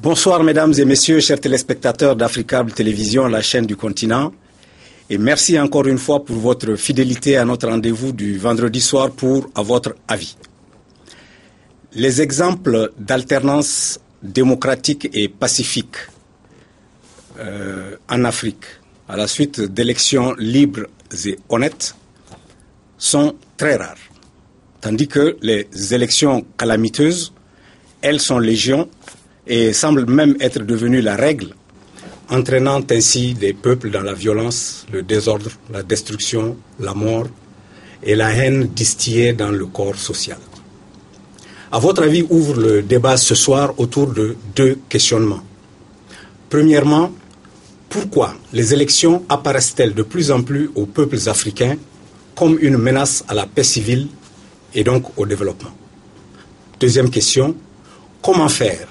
Bonsoir mesdames et messieurs, chers téléspectateurs d'Africable Télévision, la chaîne du continent. Et merci encore une fois pour votre fidélité à notre rendez-vous du vendredi soir pour À votre avis. Les exemples d'alternance démocratique et pacifique en Afrique, à la suite d'élections libres et honnêtes, sont très rares. Tandis que les élections calamiteuses, elles sont légion et semblent même être devenues la règle, entraînant ainsi des peuples dans la violence, le désordre, la destruction, la mort et la haine distillée dans le corps social. À votre avis, ouvre le débat ce soir autour de deux questionnements. Premièrement, pourquoi les élections apparaissent-elles de plus en plus aux peuples africains comme une menace à la paix civile et donc au développement? Deuxième question, comment faire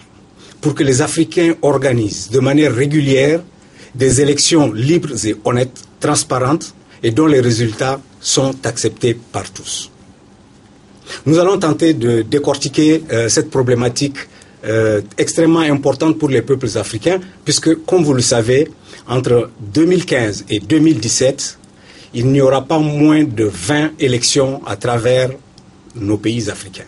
pour que les Africains organisent de manière régulière des élections libres et honnêtes, transparentes et dont les résultats sont acceptés par tous? Nous allons tenter de décortiquer cette problématique extrêmement importante pour les peuples africains, puisque, comme vous le savez, entre 2015 et 2017, il n'y aura pas moins de 20 élections à travers nos pays africains.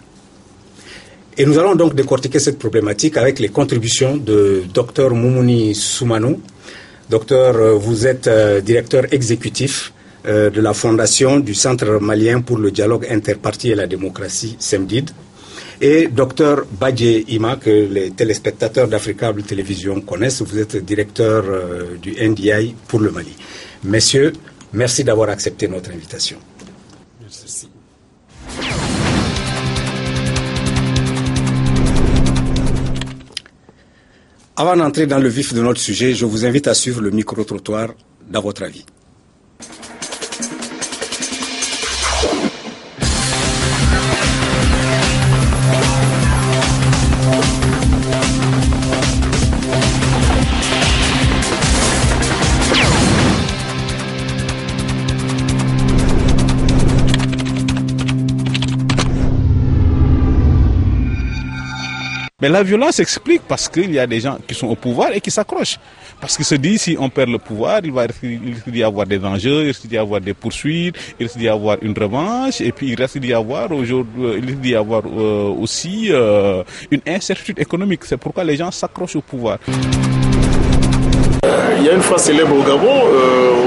Et nous allons donc décortiquer cette problématique avec les contributions de Dr Moumouni Soumano. Docteur, vous êtes directeur exécutif de la fondation du Centre malien pour le dialogue interparti et la démocratie, CEMDID, et Dr Badje Ima, que les téléspectateurs d'Africable Télévision connaissent. Vous êtes directeur du NDI pour le Mali. Messieurs, merci d'avoir accepté notre invitation. Merci. Avant d'entrer dans le vif de notre sujet, je vous invite à suivre le micro-trottoir d'À votre avis. Mais la violence s'explique parce qu'il y a des gens qui sont au pouvoir et qui s'accrochent. Parce qu'ils se disent, si on perd le pouvoir, il risque d'y avoir des enjeux, il risque d'y avoir des poursuites, il risque d'y avoir une revanche, et puis il risque d'y avoir aussi une incertitude économique. C'est pourquoi les gens s'accrochent au pouvoir. Il y a une phrase célèbre au Gabon,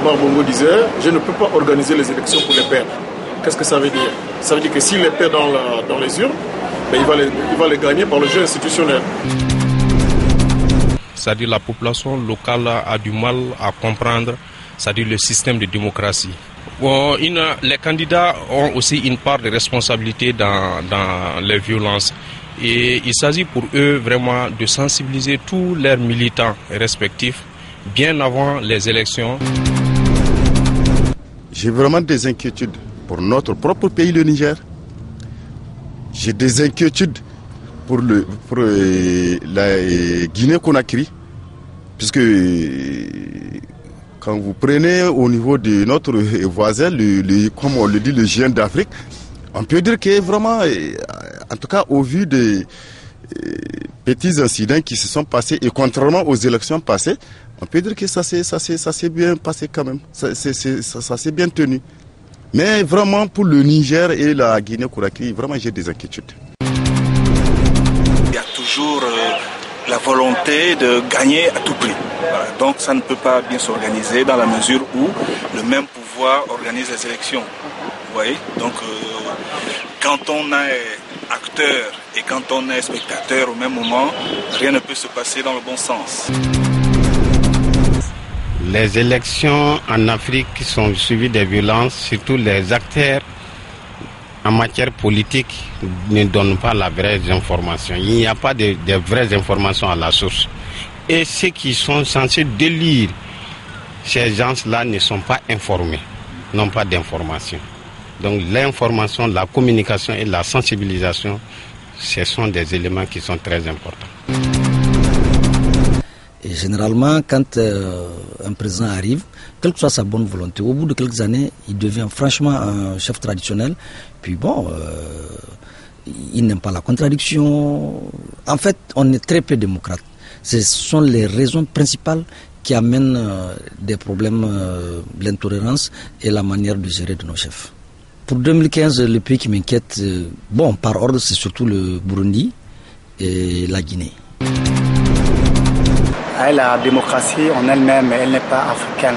Omar Bongo disait « Je ne peux pas organiser les élections pour les perdre ». Qu'est-ce que ça veut dire? Ça veut dire que s'il les perd dans les urnes, ben il va les gagner par le jeu institutionnel. C'est-à-dire la population locale a du mal à comprendre, c'est-à-dire le système de démocratie. Bon, les candidats ont aussi une part de responsabilité dans les violences. Et il s'agit pour eux vraiment de sensibiliser tous leurs militants respectifs bien avant les élections. J'ai vraiment des inquiétudes pour notre propre pays, le Niger. J'ai des inquiétudes pour la Guinée-Conakry, puisque quand vous prenez au niveau de notre voisin, comme on le dit, le géant d'Afrique, on peut dire que vraiment, en tout cas au vu des petits incidents qui se sont passés, et contrairement aux élections passées, on peut dire que ça s'est bien passé quand même, ça s'est bien tenu. Mais vraiment pour le Niger et la Guinée-Conakry, vraiment j'ai des inquiétudes. Il y a toujours la volonté de gagner à tout prix. Voilà. Donc ça ne peut pas bien s'organiser dans la mesure où le même pouvoir organise les élections. Vous voyez? Donc quand on est acteur et quand on est spectateur au même moment, rien ne peut se passer dans le bon sens. Les élections en Afrique sont suivies de violences, surtout les acteurs en matière politique ne donnent pas la vraie information. Il n'y a pas de vraies informations à la source. Et ceux qui sont censés délire, ces gens-là ne sont pas informés, n'ont pas d'information. Donc l'information, la communication et la sensibilisation, ce sont des éléments qui sont très importants. Et généralement, quand un président arrive, quelle que soit sa bonne volonté, au bout de quelques années, il devient franchement un chef traditionnel. Puis bon, il n'aime pas la contradiction. En fait, on est très peu démocrate. Ce sont les raisons principales qui amènent des problèmes, l'intolérance et la manière de gérer de nos chefs. Pour 2015, le pays qui m'inquiète, par ordre, c'est surtout le Burundi et la Guinée. La démocratie en elle-même, elle n'est pas africaine.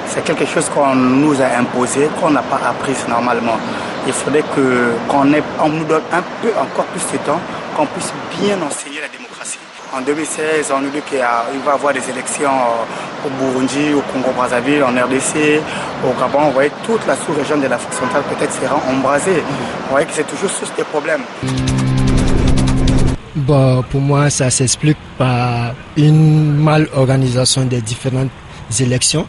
C'est quelque chose qu'on nous a imposé, qu'on n'a pas appris normalement. Il faudrait qu'on nous donne un peu encore plus de temps, qu'on puisse bien enseigner la démocratie. En 2016, on nous dit qu'il va y avoir des élections au Burundi, au Congo-Brazzaville, en RDC, au Gabon. Vous voyez, toute la sous-région de l'Afrique centrale peut-être sera embrasée. Vous voyez que c'est toujours source de problèmes. Pour moi, ça s'explique par une mal-organisation des différentes élections,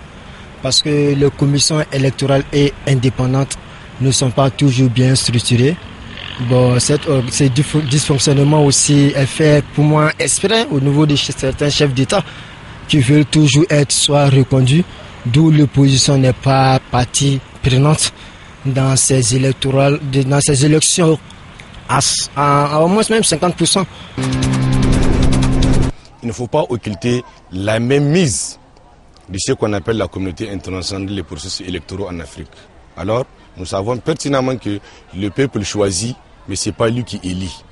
parce que les commissions électorales et indépendantes ne sont pas toujours bien structurées. Ce dysfonctionnement aussi est fait pour moi exprès au niveau de certains chefs d'État qui veulent toujours être soit reconduits, d'où l'opposition n'est pas partie prenante dans ces élections à au moins même 50%. Il ne faut pas occulter la même mise de ce qu'on appelle la communauté internationale des processus électoraux en Afrique. Alors, nous savons pertinemment que le peuple choisit, mais ce n'est pas lui qui élit.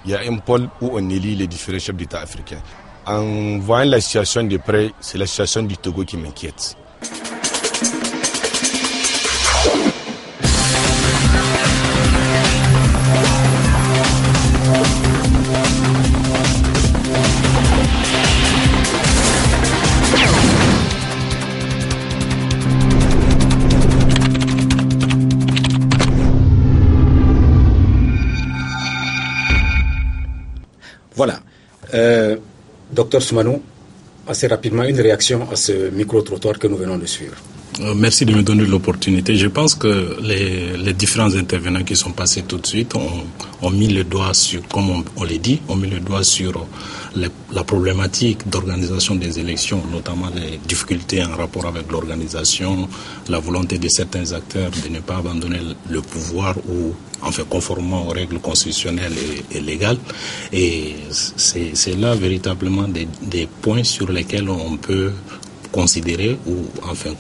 Il y a un pôle où on élit les différents chefs d'État africains. En voyant la situation de près, c'est la situation du Togo qui m'inquiète. Voilà. Docteur Soumano, assez rapidement, une réaction à ce micro-trottoir que nous venons de suivre. Merci de me donner l'opportunité. Je pense que les différents intervenants qui sont passés tout de suite ont mis le doigt sur, comme on l'a dit, ont mis le doigt sur la problématique d'organisation des élections, notamment les difficultés en rapport avec l'organisation, la volonté de certains acteurs de ne pas abandonner le pouvoir ou conformément aux règles constitutionnelles et légales. Et c'est là véritablement des points sur lesquels on peut considérer ou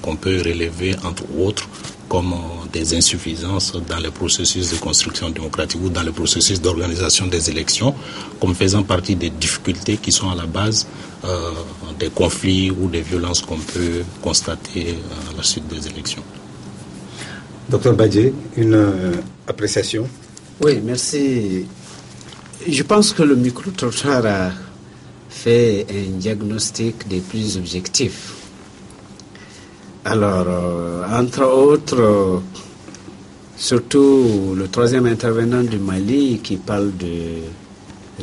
qu'on peut relever entre autres comme des insuffisances dans le processus de construction démocratique ou dans le processus d'organisation des élections, comme faisant partie des difficultés qui sont à la base des conflits ou des violences qu'on peut constater à la suite des élections. Docteur Badje, une appréciation? Oui, merci. Je pense que le micro-trottoir a fait un diagnostic des plus objectifs. Alors, entre autres, surtout le troisième intervenant du Mali qui parle de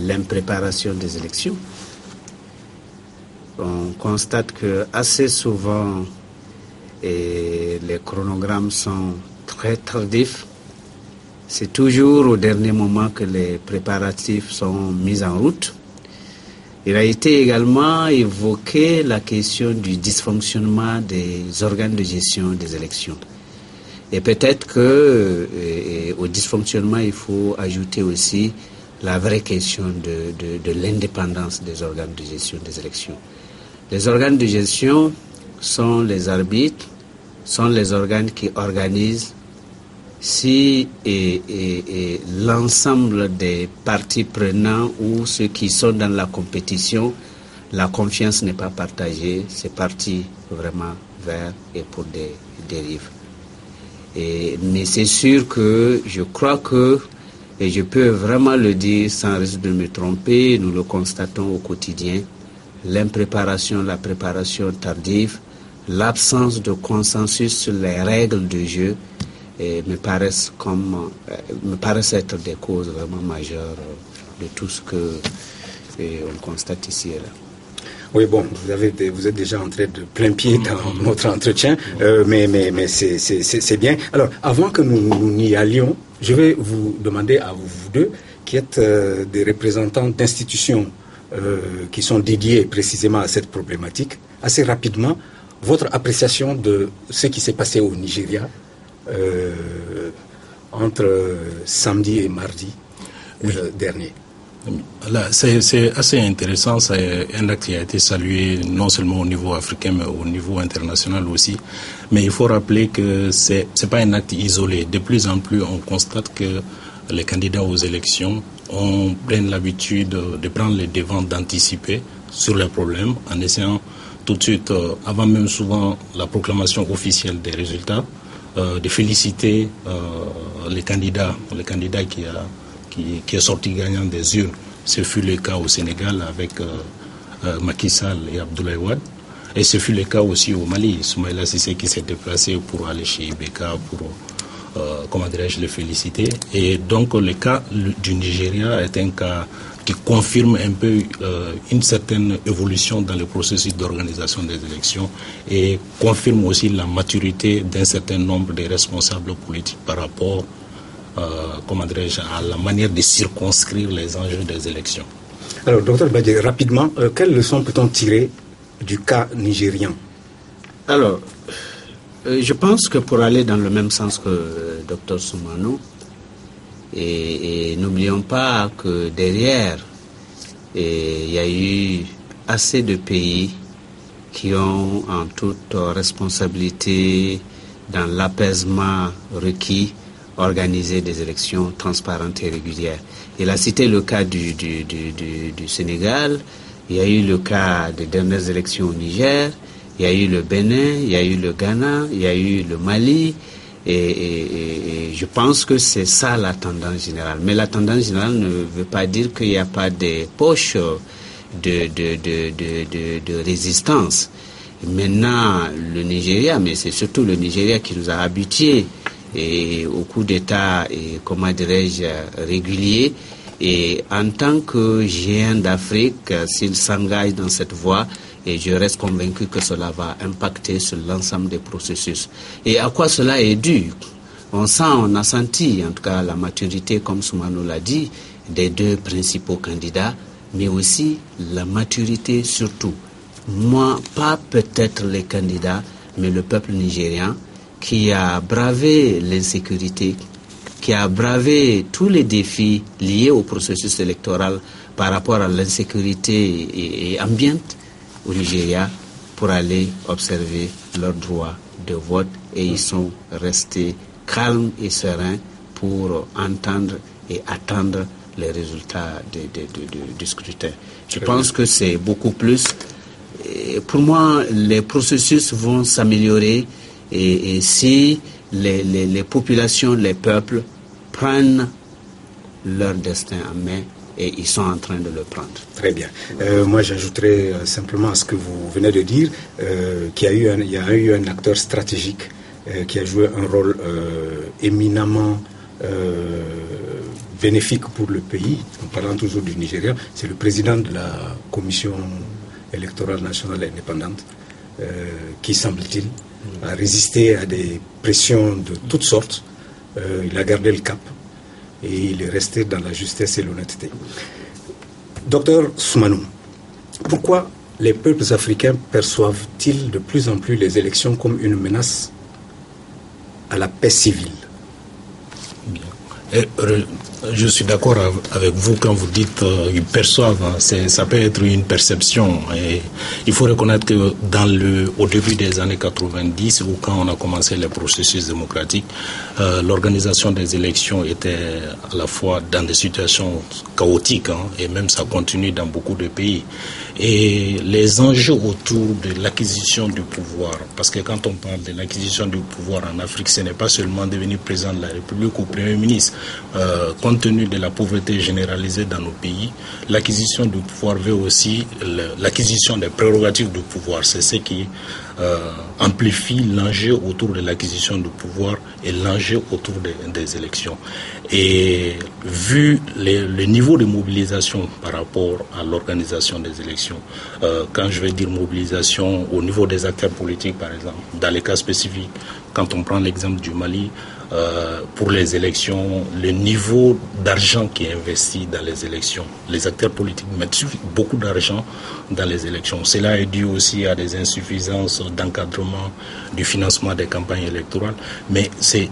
l'impréparation des élections. On constate que assez souvent les chronogrammes sont très tardifs. C'est toujours au dernier moment que les préparatifs sont mis en route. Il a été également évoqué la question du dysfonctionnement des organes de gestion des élections. Et peut-être que au dysfonctionnement, il faut ajouter aussi la vraie question de l'indépendance des organes de gestion des élections. Les organes de gestion sont les arbitres, sont les organes qui organisent si l'ensemble des parties prenantes ou ceux qui sont dans la compétition, la confiance n'est pas partagée, c'est parti vraiment vers et pour des dérives. Mais c'est sûr que je crois que, et je peux vraiment le dire sans risque de me tromper, nous le constatons au quotidien, l'impréparation, la préparation tardive, l'absence de consensus sur les règles de jeu, me paraissent être des causes vraiment majeures de tout ce que on constate ici et là. Oui, bon, vous êtes déjà entré de plein pied dans notre entretien, mais c'est bien. Alors, avant que nous n'y allions, je vais vous demander à vous deux, qui êtes des représentants d'institutions qui sont dédiées précisément à cette problématique, assez rapidement, votre appréciation de ce qui s'est passé au Nigeria entre samedi et mardi dernier. Là, c'est assez intéressant. C'est un acte qui a été salué non seulement au niveau africain, mais au niveau international aussi. Mais il faut rappeler que c'est pas un acte isolé. De plus en plus, on constate que les candidats aux élections prennent l'habitude de prendre les devants, d'anticiper sur les problèmes en essayant tout de suite, avant même souvent la proclamation officielle des résultats, de féliciter les candidats qui est sorti gagnant des urnes. Ce fut le cas au Sénégal avec Macky Sall et Abdoulaye Wade. Et ce fut le cas aussi au Mali. Soumaïla Cissé qui s'est déplacé pour aller chez Ibeka pour, le féliciter. Et donc le cas du Nigeria est un cas qui confirme un peu une certaine évolution dans le processus d'organisation des élections et confirme aussi la maturité d'un certain nombre de responsables politiques par rapport à la manière de circonscrire les enjeux des élections. Alors, docteur Badje, rapidement, quelles leçons peut-on tirer du cas nigérien? Alors, je pense que pour aller dans le même sens que docteur Soumano, et n'oublions pas que derrière, il y a eu assez de pays qui ont en toute responsabilité dans l'apaisement requis organiser des élections transparentes et régulières. Il a cité le cas du Sénégal, il y a eu le cas des dernières élections au Niger, il y a eu le Bénin, il y a eu le Ghana, il y a eu le Mali, et je pense que c'est ça la tendance générale. Mais la tendance générale ne veut pas dire qu'il n'y a pas des poches de résistance. Maintenant, le Nigeria, mais c'est surtout le Nigeria qui nous a habitués et au coup d'État, et comment dirais-je, régulier. Et en tant que géant d'Afrique, s'il s'engage dans cette voie, et je reste convaincu que cela va impacter sur l'ensemble des processus. Et à quoi cela est dû? On a senti, en tout cas, la maturité, comme Soumano l'a dit, des deux principaux candidats, mais aussi la maturité surtout. Moi, pas peut-être les candidats, mais le peuple nigérien, qui a bravé l'insécurité, qui a bravé tous les défis liés au processus électoral par rapport à l'insécurité et ambiante au Nigeria pour aller observer leur droit de vote, et ils sont restés calmes et sereins pour entendre et attendre les résultats du scrutin. Je pense que c'est beaucoup plus. Et pour moi, les processus vont s'améliorer et si les populations, les peuples prennent leur destin en main, et ils sont en train de le prendre. Très bien. Moi, j'ajouterais simplement à ce que vous venez de dire qu'il y a eu un acteur stratégique qui a joué un rôle éminemment bénéfique pour le pays. En parlant toujours du Nigeria, c'est le président de la Commission électorale nationale indépendante qui, semble-t-il, a résisté à des pressions de toutes sortes. Il a gardé le cap et il est resté dans la justesse et l'honnêteté. Docteur Soumano, pourquoi les peuples africains perçoivent-ils de plus en plus les élections comme une menace à la paix civile? Je suis d'accord avec vous quand vous dites qu'ils perçoivent. Ça peut être une perception. Et il faut reconnaître que au début des années 90, ou quand on a commencé les processus démocratiques, l'organisation des élections était à la fois dans des situations chaotiques, et même ça continue dans beaucoup de pays. Et les enjeux autour de l'acquisition du pouvoir, parce que quand on parle de l'acquisition du pouvoir en Afrique, ce n'est pas seulement devenir président de la République ou Premier ministre. Compte tenu de la pauvreté généralisée dans nos pays, l'acquisition du pouvoir veut aussi l'acquisition des prérogatives du pouvoir. C'est ce qui amplifie l'enjeu autour de l'acquisition du pouvoir et l'enjeu autour des élections. Et vu le niveau de mobilisation par rapport à l'organisation des élections, quand je vais dire mobilisation au niveau des acteurs politiques, par exemple, dans les cas spécifiques quand on prend l'exemple du Mali, pour les élections, le niveau d'argent qui est investi dans les élections, les acteurs politiques mettent beaucoup d'argent dans les élections. Cela est dû aussi à des insuffisances d'encadrement du financement des campagnes électorales. Mais ces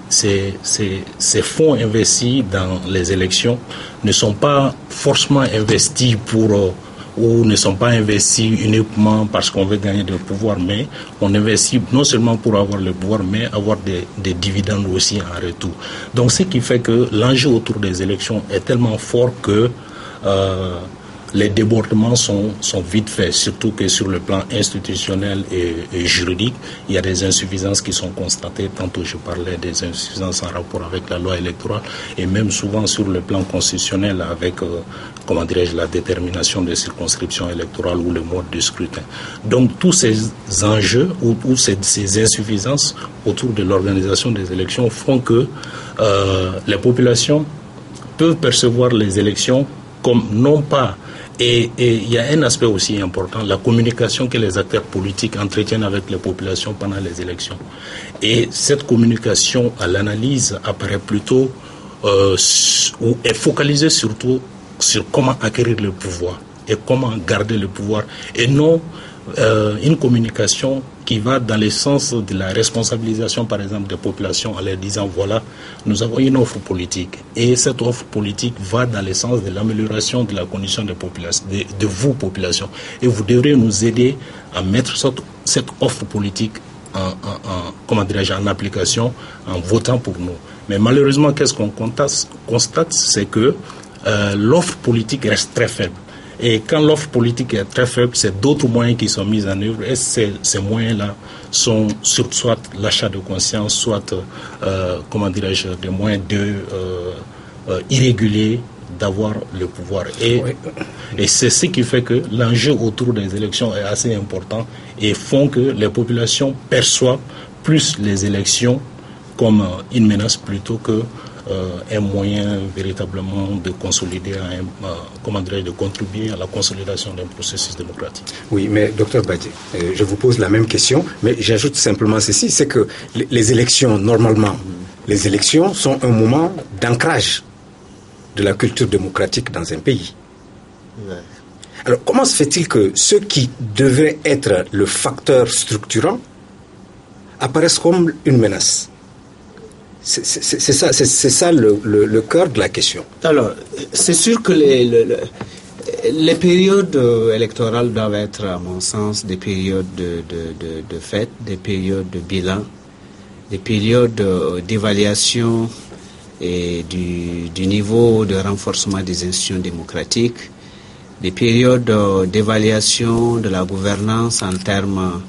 fonds investis dans les élections ne sont pas forcément investis pour ou ne sont pas investis uniquement parce qu'on veut gagner du pouvoir, mais on investit non seulement pour avoir le pouvoir, mais avoir des dividendes aussi en retour. Donc ce qui fait que l'enjeu autour des élections est tellement fort que les débordements sont vite faits, surtout que sur le plan institutionnel et juridique, il y a des insuffisances qui sont constatées. Tantôt je parlais des insuffisances en rapport avec la loi électorale et même souvent sur le plan constitutionnel avec, la détermination des circonscriptions électorales ou le mode de scrutin. Donc tous ces enjeux ou ces insuffisances autour de l'organisation des élections font que les populations peuvent percevoir les élections comme non pas. Et il y a un aspect aussi important, la communication que les acteurs politiques entretiennent avec les populations pendant les élections. Et cette communication, à l'analyse, apparaît plutôt ou est focalisée surtout sur comment acquérir le pouvoir et comment garder le pouvoir, et non une communication qui va dans le sens de la responsabilisation, par exemple, des populations en leur disant voilà, nous avons une offre politique et cette offre politique va dans le sens de l'amélioration de la condition des populations, de vous, population, et vous devrez nous aider à mettre cette offre politique en application en votant pour nous. Mais malheureusement, qu'est-ce qu'on constate, c'est que l'offre politique reste très faible. Et quand l'offre politique est très faible, c'est d'autres moyens qui sont mis en œuvre. Et ces moyens-là sont soit l'achat de conscience, soit, des moyens irréguliers d'avoir le pouvoir. Et c'est ce qui fait que l'enjeu autour des élections est assez important et font que les populations perçoivent plus les élections comme une menace plutôt que un moyen véritablement de consolider, de contribuer à la consolidation d'un processus démocratique. Oui, mais Dr Badji, je vous pose la même question, mais j'ajoute simplement ceci, c'est que les élections, normalement, les élections sont un moment d'ancrage de la culture démocratique dans un pays. Ouais. Alors, comment se fait-il que ceux qui devaient être le facteur structurant apparaissent comme une menace ? C'est ça le cœur de la question. Alors, c'est sûr que les périodes électorales doivent être, à mon sens, des périodes de fête, des périodes de bilan, des périodes d'évaluation et du niveau de renforcement des institutions démocratiques, des périodes d'évaluation de la gouvernance en termes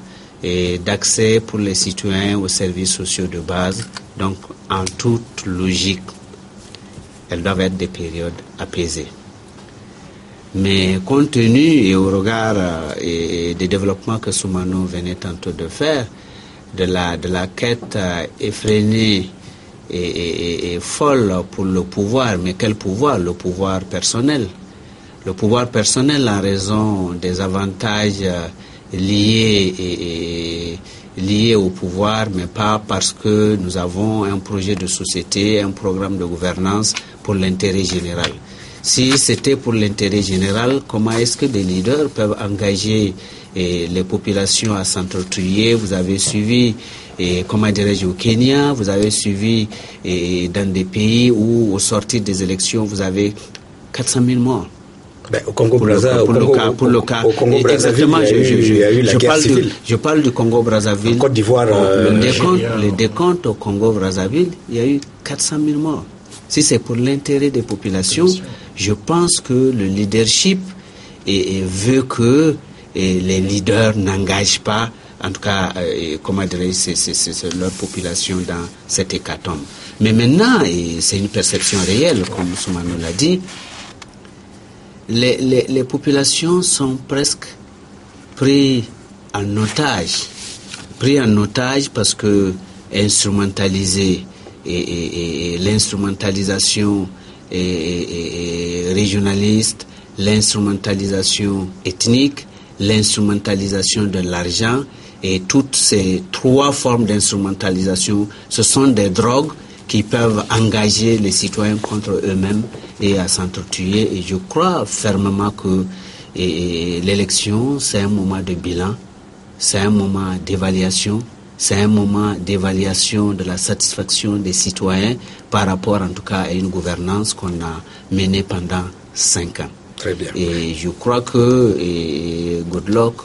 d'accès pour les citoyens aux services sociaux de base. Donc, en toute logique, elles doivent être des périodes apaisées. Mais compte tenu et au regard des développements que Soumano venait tantôt de faire, de la quête effrénée et folle pour le pouvoir, mais quel pouvoir? Le pouvoir personnel. Le pouvoir personnel en raison des avantages liés au pouvoir, mais pas parce que nous avons un projet de société, un programme de gouvernance pour l'intérêt général. Si c'était pour l'intérêt général, comment est-ce que des leaders peuvent engager les populations à s'entretuer? Vous avez suivi, au Kenya, vous avez suivi dans des pays où, au sortir des élections, vous avez 400 000 morts. Au Congo-Brazzaville, exactement, il y a eu la guerre civile. Je parle du Congo-Brazzaville. En Côte d'Ivoire, le décompte au Congo-Brazzaville, il y a eu 400 000 morts. Si c'est pour l'intérêt des populations, je pense que le leadership veut que les leaders n'engagent pas, en tout cas, leur population dans cette hécatombe. Mais maintenant, et c'est une perception réelle, comme Soumano l'a dit, les populations sont presque pris en otage parce que instrumentalisées et l'instrumentalisation régionaliste, l'instrumentalisation ethnique, l'instrumentalisation de l'argent Et toutes ces 3 formes d'instrumentalisation, ce sont des drogues qui peuvent engager les citoyens contre eux-mêmes et à s'entretuer. Et je crois fermement que l'élection, c'est un moment de bilan, c'est un moment d'évaluation, c'est un moment d'évaluation de la satisfaction des citoyens par rapport en tout cas à une gouvernance qu'on a menée pendant 5 ans. Très bien. Et je crois que Goodluck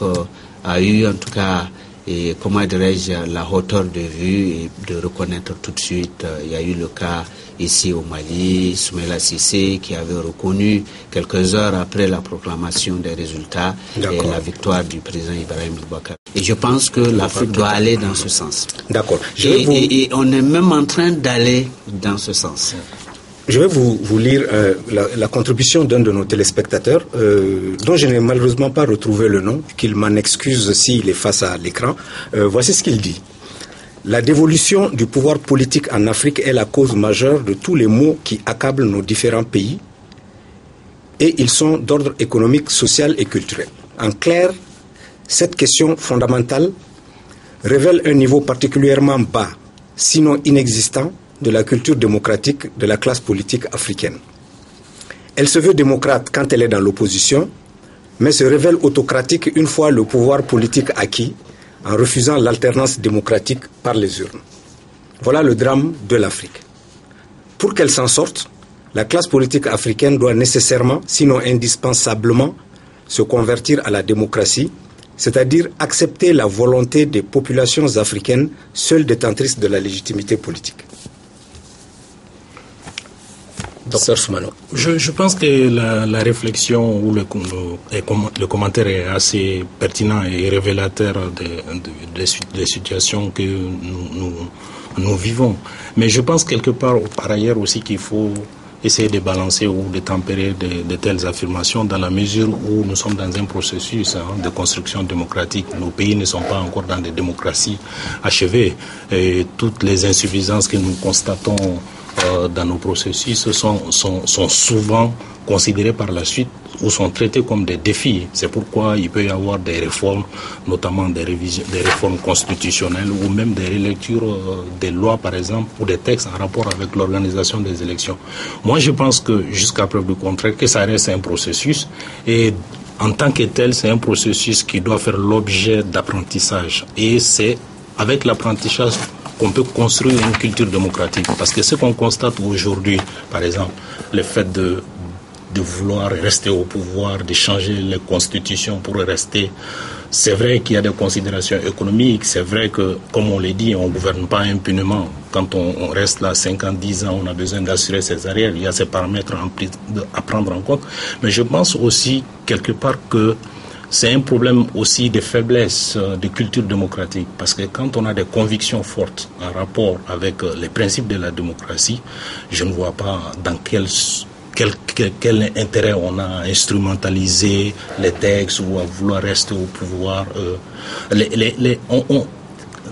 a eu en tout cas, comment dirais-je, la hauteur de vue et de reconnaître tout de suite. Il y a eu le cas ici au Mali, Soumaïla Cissé, qui avait reconnu quelques heures après la proclamation des résultats et la victoire du président Ibrahim Boubacar. Et je pense que l'Afrique doit aller dans ce sens. D'accord. Et on est même en train d'aller dans ce sens. Je vais vous lire la contribution d'un de nos téléspectateurs, dont je n'ai malheureusement pas retrouvé le nom, qu'il m'en excuse s'il est face à l'écran. Voici ce qu'il dit. La dévolution du pouvoir politique en Afrique est la cause majeure de tous les maux qui accablent nos différents pays, et ils sont d'ordre économique, social et culturel. En clair, cette question fondamentale révèle un niveau particulièrement bas, sinon inexistant, de la culture démocratique de la classe politique africaine. Elle se veut démocrate quand elle est dans l'opposition, mais se révèle autocratique une fois le pouvoir politique acquis, en refusant l'alternance démocratique par les urnes. Voilà le drame de l'Afrique. Pour qu'elle s'en sorte, la classe politique africaine doit nécessairement, sinon indispensablement, se convertir à la démocratie, c'est-à-dire accepter la volonté des populations africaines, seules détentrices de la légitimité politique. Docteur Soumano. Je pense que la réflexion ou le commentaire est assez pertinent et révélateur des situations que nous vivons. Mais je pense quelque part, par ailleurs aussi, qu'il faut essayer de balancer ou de tempérer de telles affirmations dans la mesure où nous sommes dans un processus de construction démocratique. Nos pays ne sont pas encore dans des démocraties achevées. Et toutes les insuffisances que nous constatons dans nos processus sont souvent considérés par la suite ou sont traités comme des défis. C'est pourquoi il peut y avoir des réformes, notamment des réformes constitutionnelles ou même des relectures des lois, par exemple, ou des textes en rapport avec l'organisation des élections. Moi, je pense que jusqu'à preuve du contraire, que ça reste un processus et en tant que tel, c'est un processus qui doit faire l'objet d'apprentissage. Et c'est avec l'apprentissage qu'on peut construire une culture démocratique. Parce que ce qu'on constate aujourd'hui, par exemple, le fait de vouloir rester au pouvoir, de changer les constitutions pour rester, c'est vrai qu'il y a des considérations économiques, c'est vrai que, comme on l'a dit, on ne gouverne pas impunément. Quand on reste là 5 ans, 10 ans, on a besoin d'assurer ses arrières, il y a ces paramètres à prendre en compte. Mais je pense aussi, quelque part, que c'est un problème aussi de faiblesse de culture démocratique, parce que quand on a des convictions fortes en rapport avec les principes de la démocratie, je ne vois pas dans quel intérêt on a à instrumentaliser les textes ou à vouloir rester au pouvoir.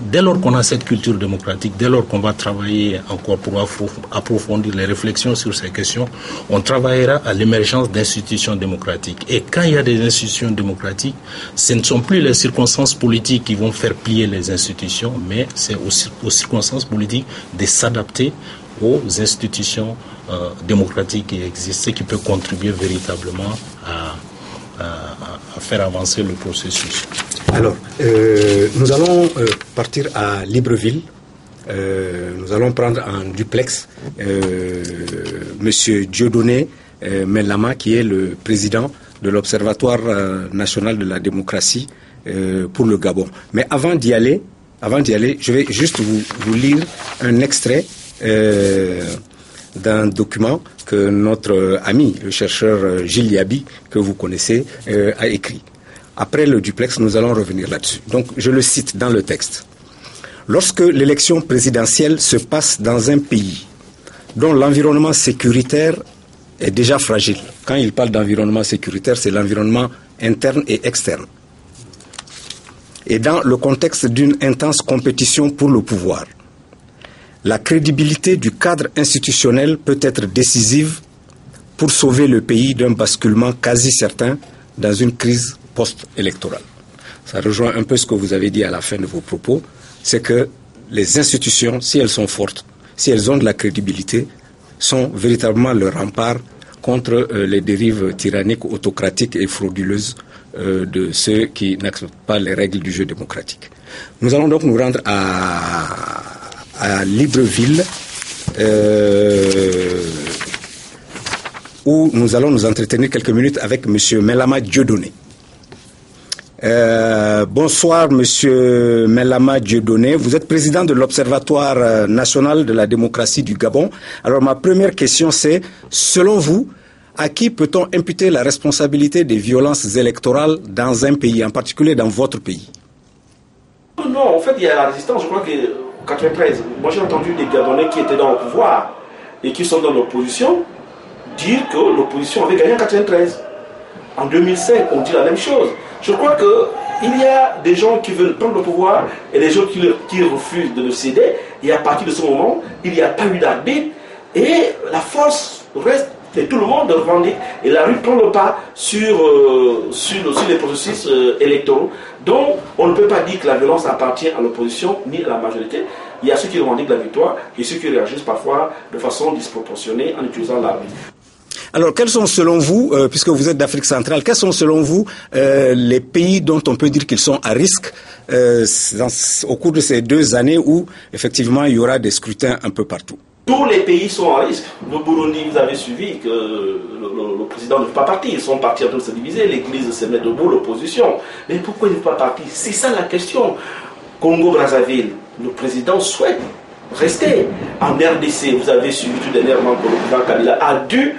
Dès lors qu'on a cette culture démocratique, dès lors qu'on va travailler encore pour approfondir les réflexions sur ces questions, on travaillera à l'émergence d'institutions démocratiques. Et quand il y a des institutions démocratiques, ce ne sont plus les circonstances politiques qui vont faire plier les institutions, mais c'est aux circonstances politiques de s'adapter aux institutions démocratiques qui existent, qui peut contribuer véritablement à faire avancer le processus. Alors, nous allons partir à Libreville. Nous allons prendre en duplex Monsieur Dieudonné Mellama, qui est le président de l'Observatoire national de la démocratie pour le Gabon. Mais avant d'y aller, je vais juste vous lire un extrait d'un document que notre ami, le chercheur Gilles Yabi, que vous connaissez, a écrit. Après le duplex, nous allons revenir là-dessus. Donc, je le cite dans le texte. Lorsque l'élection présidentielle se passe dans un pays dont l'environnement sécuritaire est déjà fragile, quand il parle d'environnement sécuritaire, c'est l'environnement interne et externe, et dans le contexte d'une intense compétition pour le pouvoir, la crédibilité du cadre institutionnel peut être décisive pour sauver le pays d'un basculement quasi certain dans une crise post-électorale. ça rejoint un peu ce que vous avez dit à la fin de vos propos, c'est que les institutions, si elles sont fortes, si elles ont de la crédibilité, sont véritablement le rempart contre les dérives tyranniques, autocratiques et frauduleuses de ceux qui n'acceptent pas les règles du jeu démocratique. Nous allons donc nous rendre à Libreville, où nous allons nous entretenir quelques minutes avec M. Mellama Dieudonné. Bonsoir Monsieur Mellama Dieudonné, vous êtes président de l'Observatoire national de la démocratie du Gabon. Alors ma première question c'est, selon vous, à qui peut-on imputer la responsabilité des violences électorales dans un pays, en particulier dans votre pays? Non, en fait il y a la résistance, je crois que 93, moi j'ai entendu des Gabonais qui étaient dans le pouvoir et qui sont dans l'opposition dire que l'opposition avait gagné en 93. En 2005, on dit la même chose. Je crois qu'il y a des gens qui veulent prendre le pouvoir et des gens qui refusent de le céder. Et à partir de ce moment, il n'y a pas eu d'arbitre. Et la force reste, et tout le monde revendique. Et la rue prend le pas sur les processus électoraux. Donc, on ne peut pas dire que la violence appartient à l'opposition ni à la majorité. Il y a ceux qui revendiquent la victoire et ceux qui réagissent parfois de façon disproportionnée en utilisant l'arbitre. Alors, quels sont selon vous, puisque vous êtes d'Afrique centrale, quels sont selon vous les pays dont on peut dire qu'ils sont à risque au cours de ces 2 années où, effectivement, il y aura des scrutins un peu partout? Tous les pays sont à risque. Le Burundi, vous avez suivi que le président ne fait pas partir. Ils sont partis en train de se diviser. L'Église se met debout, l'opposition. Mais pourquoi il ne fait pas partir? C'est ça la question. Congo-Brazzaville, le président souhaite rester. En RDC, vous avez suivi tout dernièrement que le président Kabila a dû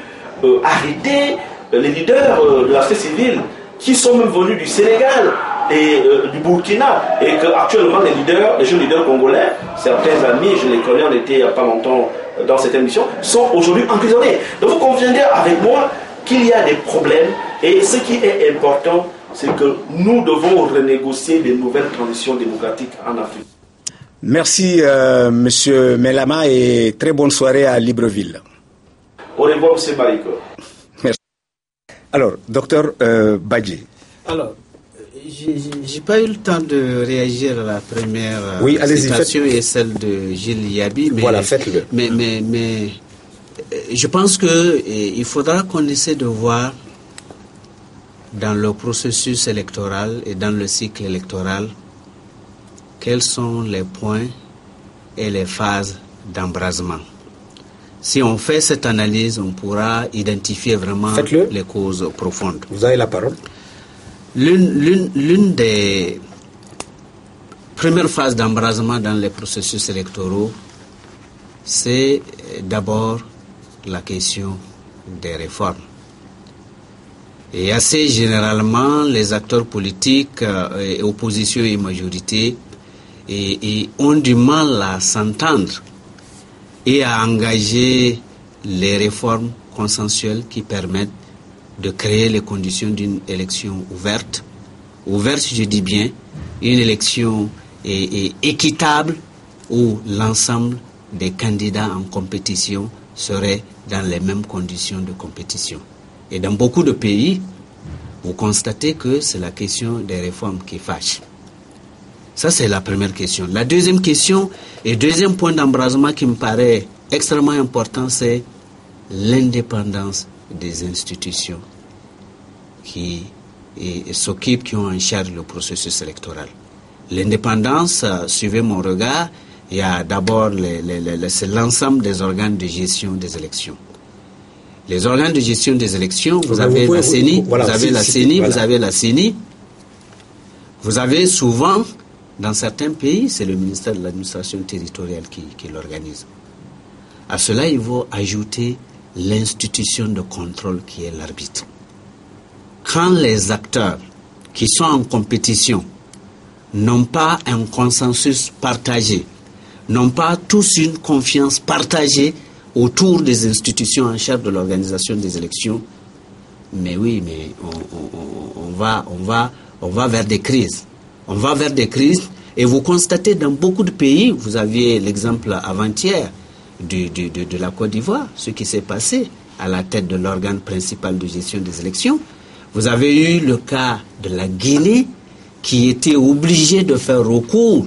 arrêter les leaders de la société civile qui sont même venus du Sénégal et du Burkina, et qu'actuellement les jeunes leaders congolais, certains amis, je les connais, on était il n'y a pas longtemps dans cette émission, sont aujourd'hui emprisonnés. Donc vous conviendrez avec moi qu'il y a des problèmes, et ce qui est important, c'est que nous devons renégocier des nouvelles transitions démocratiques en Afrique. Merci Monsieur Mellama, et très bonne soirée à Libreville. Au revoir, M. Mariko. Merci. Alors, docteur Badji. Alors, j'ai pas eu le temps de réagir à la première citation et celle de Gilles Yabi. Mais, voilà, faites-le. Mais je pense qu'il faudra qu'on essaie de voir dans le processus électoral et dans le cycle électoral quels sont les points et les phases d'embrasement. Si on fait cette analyse, on pourra identifier vraiment les causes profondes. Vous avez la parole. L'une des premières phases d'embrasement dans les processus électoraux, c'est d'abord la question des réformes. Et assez généralement, les acteurs politiques, opposition et majorité, ont du mal à s'entendre et à engager les réformes consensuelles qui permettent de créer les conditions d'une élection ouverte. Ouverte, je dis bien, une élection équitable où l'ensemble des candidats en compétition seraient dans les mêmes conditions de compétition. Et dans beaucoup de pays, vous constatez que c'est la question des réformes qui fâche. Ça, c'est la première question. La deuxième question et deuxième point d'embrasement qui me paraît extrêmement important, c'est l'indépendance des institutions qui s'occupent, qui ont en charge le processus électoral. L'indépendance, suivez mon regard, il y a d'abord c'est l'ensemble des organes de gestion des élections. Les organes de gestion des élections, vous avez la CENI, vous avez la CENI, vous avez souvent, dans certains pays, c'est le ministère de l'administration territoriale qui l'organise. À cela, il faut ajouter l'institution de contrôle qui est l'arbitre. Quand les acteurs qui sont en compétition n'ont pas un consensus partagé, n'ont pas tous une confiance partagée autour des institutions en charge de l'organisation des élections, mais oui, mais on va vers des crises. On va vers des crises et vous constatez dans beaucoup de pays, vous aviez l'exemple avant-hier de la Côte d'Ivoire, ce qui s'est passé à la tête de l'organe principal de gestion des élections. Vous avez eu le cas de la Guinée qui était obligé de faire recours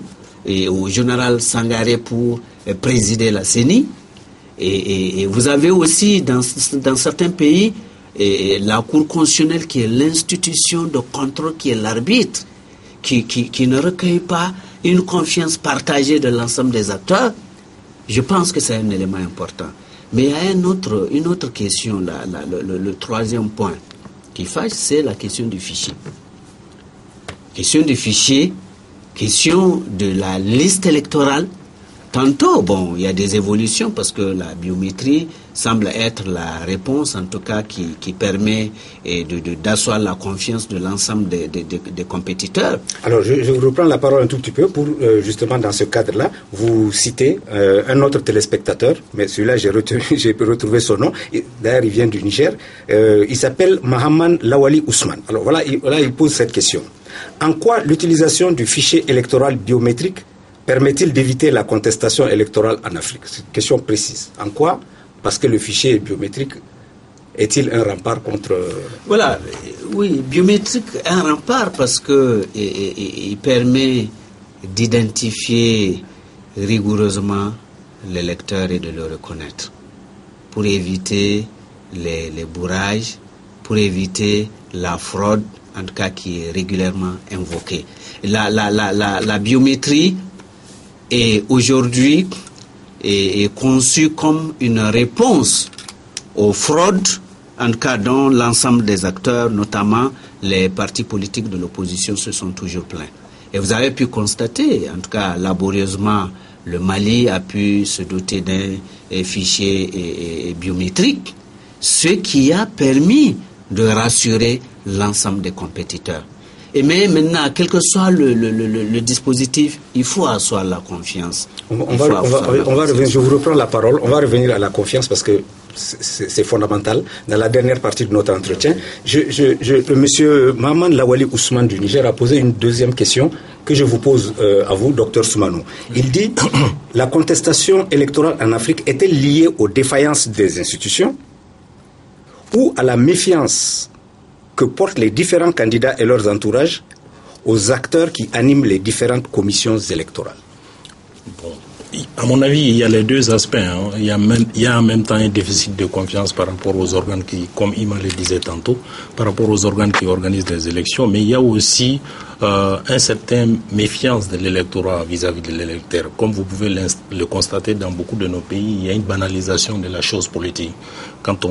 au général Sangaré pour présider la CENI. Et vous avez aussi dans certains pays la Cour constitutionnelle qui est l'institution de contrôle, qui est l'arbitre, qui ne recueille pas une confiance partagée de l'ensemble des acteurs. Je pense que c'est un élément important. Mais il y a une autre question, le troisième point qui fâche, c'est la question du fichier. Question du fichier, question de la liste électorale. Tantôt, bon, il y a des évolutions parce que la biométrie semble être la réponse, en tout cas, qui permet d'asseoir la confiance de l'ensemble des compétiteurs. Alors, je vous reprends la parole un tout petit peu pour, justement, dans ce cadre-là, vous citez un autre téléspectateur, mais celui-là, j'ai retrouvé son nom. D'ailleurs, il vient du Niger. Il s'appelle Mahaman Lawali Ousmane. Alors, voilà, il pose cette question. En quoi l'utilisation du fichier électoral biométrique permet-il d'éviter la contestation électorale en Afrique? C'est une question précise. En quoi? Parce que le fichier biométrique est-il un rempart contre... Voilà, oui, biométrique est un rempart parce que il permet d'identifier rigoureusement l'électeur et de le reconnaître pour éviter les bourrages, pour éviter la fraude, en tout cas qui est régulièrement invoquée. La biométrie est aujourd'hui est conçue comme une réponse aux fraudes, en tout cas dont l'ensemble des acteurs, notamment les partis politiques de l'opposition, se sont toujours plaints. Et vous avez pu constater, en tout cas laborieusement, le Mali a pu se doter d'un fichier biométrique, ce qui a permis de rassurer l'ensemble des compétiteurs. Et mais maintenant, quel que soit le dispositif, il faut asseoir la confiance. On va revenir, je vous reprends la parole, on va revenir à la confiance parce que c'est fondamental. Dans la dernière partie de notre entretien, monsieur Mahaman Lawali Ousmane du Niger a posé une deuxième question que je vous pose à vous, docteur Soumanou. Il dit, la contestation électorale en Afrique est-elle liée aux défaillances des institutions ou à la méfiance que portent les différents candidats et leurs entourages aux acteurs qui animent les différentes commissions électorales? Bon, à mon avis, il y a les deux aspects. Il y a en même temps un déficit de confiance par rapport aux organes qui, comme Ima le disait tantôt, par rapport aux organes qui organisent les élections, mais il y a aussi un certain méfiance de l'électorat vis-à-vis de l'électeur. Comme vous pouvez le constater dans beaucoup de nos pays, il y a une banalisation de la chose politique. Quand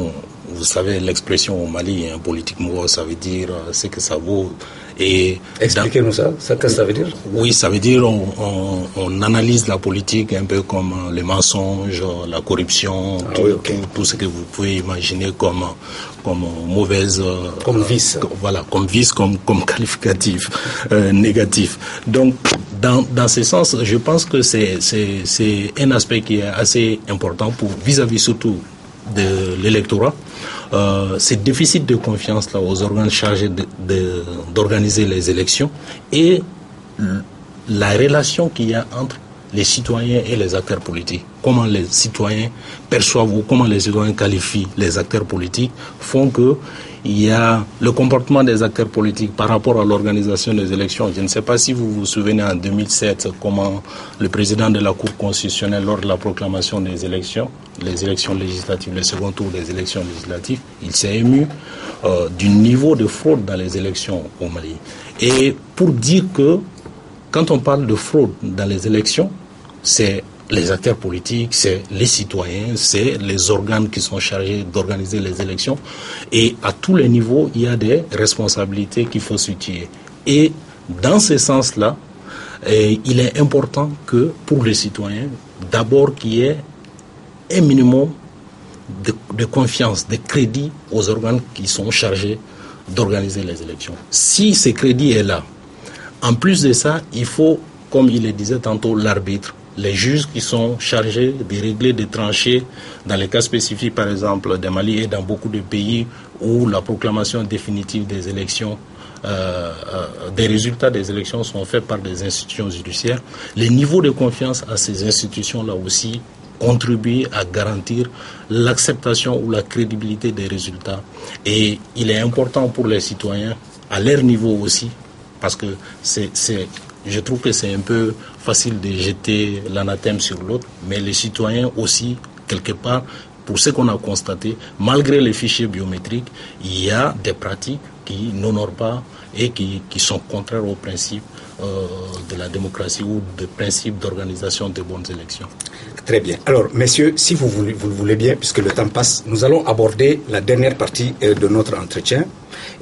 vous savez l'expression au Mali, un politique mot, ça veut dire ce que ça vaut. Et expliquez-nous ça. Qu'est-ce que ça veut dire? Oui, ça veut dire on analyse la politique un peu comme les mensonges, la corruption, tout ce que vous pouvez imaginer comme mauvaise... Comme vice. Voilà, comme vice, comme qualificatif négatif. Donc, dans ce sens, je pense que c'est un aspect qui est assez important pour vis-à-vis surtout de l'électorat. Ce déficit de confiance là aux organes chargés d'organiser les élections et la relation qu'il y a entre les citoyens et les acteurs politiques. Comment les citoyens perçoivent ou comment les citoyens qualifient les acteurs politiques font que il y a le comportement des acteurs politiques par rapport à l'organisation des élections. Je ne sais pas si vous vous souvenez en 2007 comment le président de la Cour constitutionnelle, lors de la proclamation des élections, les élections législatives, le second tour des élections législatives, il s'est ému du niveau de fraude dans les élections au Mali. Et pour dire que quand on parle de fraude dans les élections, c'est les acteurs politiques, c'est les citoyens, c'est les organes qui sont chargés d'organiser les élections. Et à tous les niveaux, il y a des responsabilités qu'il faut situer. Et dans ce sens-là, il est important que pour les citoyens, d'abord qu'il y ait un minimum de confiance, de crédit aux organes qui sont chargés d'organiser les élections. Si ce crédit est là, en plus de ça, il faut, comme il le disait tantôt, l'arbitre. Les juges qui sont chargés de régler, de trancher, dans les cas spécifiques, par exemple, de Mali et dans beaucoup de pays où la proclamation définitive des élections, des résultats des élections sont faits par des institutions judiciaires. Les niveaux de confiance à ces institutions-là aussi contribuent à garantir l'acceptation ou la crédibilité des résultats. Et il est important pour les citoyens, à leur niveau aussi, parce que je trouve que c'est un peu facile de jeter l'anathème sur l'autre, mais les citoyens aussi, quelque part, pour ce qu'on a constaté, malgré les fichiers biométriques, il y a des pratiques qui n'honorent pas et qui sont contraires aux principes de la démocratie ou des principes d'organisation de bonnes élections. Très bien. Alors, messieurs, si vous le voulez bien, puisque le temps passe, nous allons aborder la dernière partie de notre entretien.